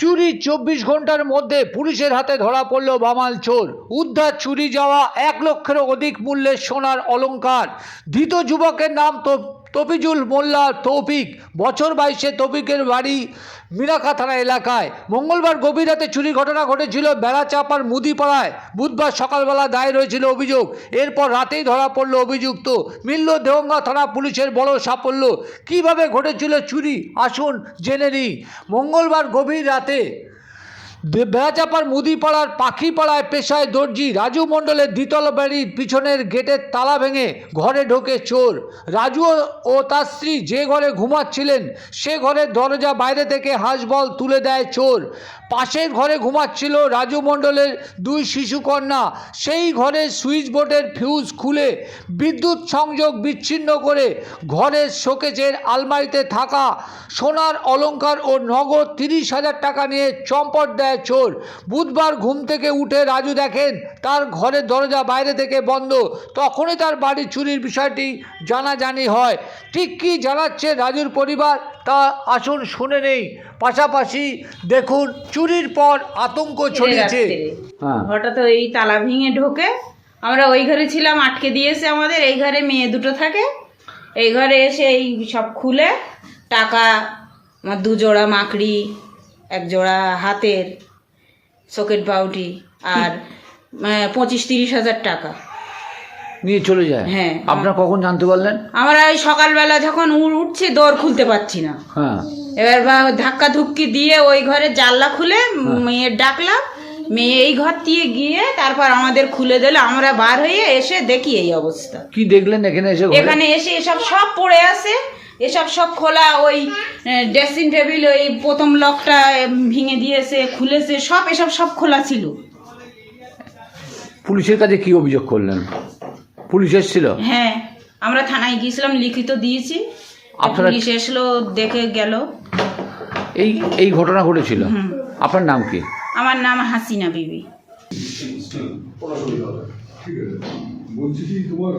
চুরি 24 ঘন্টার মধ্যে পুলিশের হাতে ধরা পড়ল বামাল চোর। উদ্ধার চুরি যাওয়া 1 লক্ষেরও অধিক মূল্যের সোনার অলংকার। ধৃত যুবকের নাম তফিজুল মোল্লা তৌফিক। বছর 22 তৌফিকের বাড়ি মিরাকা থানা এলাকায়। মঙ্গলবার গভীর রাতে চুরির ঘটনা ঘটেছিল বেড়াচাপার মুদিপাড়ায়। বুধবার সকালবেলা দায়ের হয়েছিল অভিযোগ। এরপর রাতেই ধরা পড়ল অভিযুক্ত। মিলল দেওঙ্গা থানা পুলিশের বড় সাফল্য। কিভাবে ঘটেছিল চুরি আসুন জেনে নিই। মঙ্গলবার গভীর রাতে বেড়াচাপার মুদিপাড়ার পাখিপাড়ায় পেশায় দর্জি রাজু মণ্ডলের দ্বিতল বাড়ির পিছনের গেটের তালা ভেঙে ঘরে ঢোকে চোর। রাজু ও তার স্ত্রী যে ঘরে ঘুমাচ্ছিলেন সে ঘরের দরজা বাইরে থেকে হাঁসবল তুলে দেয় চোর। পাশের ঘরে ঘুমাচ্ছিল রাজু মণ্ডলের 2 শিশুকন্যা। সেই ঘরের সুইচ বোর্ডের ফিউজ খুলে বিদ্যুৎ সংযোগ বিচ্ছিন্ন করে ঘরের শোকেজের আলমারিতে থাকা সোনার অলংকার ও নগদ 30,000 টাকা নিয়ে চম্পট দেয় চোর। বুধবার ঘুম থেকে উঠে রাজু দেখেন তার ঘরের দরজা বাইরে থেকে বন্ধ। তখনই তার বাড়ি চুরির বিষয়টি জানাজানি হয়। ঠিক কী জানাচ্ছে রাজুর পরিবার তা আসুন শুনে নেই। পাশাপাশি দেখুন চুরির পর আতঙ্ক ছড়িয়েছে। হঠাৎ এই তালা ভেঙে ঢোকে, আমরা ওই ঘরে ছিলাম, আটকে দিয়েছে আমাদের। এই ঘরে মেয়ে দুটো থাকে। এই ঘরে এসে এই সব খুলে টাকা, আমার 2 জোড়া মাকড়ি, 1 জোড়া হাতের সকেট বাউটি আর 25-30 হাজার টাকা নিয়ে চলে যায়। হ্যাঁ। আপনারা কখন জানতে পারলেন? আমরা ওই সকালবেলা যখন উঠছি দৌড় খুলতে পারছি না। হ্যাঁ। এবার ধাক্কা ধুক্কি দিয়ে ওই ঘরে জানলা খুলে মেয়ের ডাকলাম। মেয়ে এই ঘর দিয়ে গিয়ে তারপর আমাদের খুলে দিল। আমরা বার হয়ে এসে দেখি এই অবস্থা। কি দেখলেন এখানে এসে? এখানে এসে এসব সব পড়ে আছে, এসব সব খোলা। ওই ড্রেসিং টেবিল ওই প্রথম লকটা ভেঙে দিয়েছে, খুলেছে, সব এসব সব খোলা ছিল। পুলিশের কাছে কি অভিযোগ করলেন? পুলিশ এসেছিল? হ্যাঁ, আমরা থানায় গিয়েছিলাম, লিখিত দিয়েছি। পুলিশ এসলো, দেখে গেল। এই ঘটনা ঘটেছিল। আপনার নাম কি? আমার নাম হাসিনা বিবি। ঠিক আছে, বলছি কি তোমার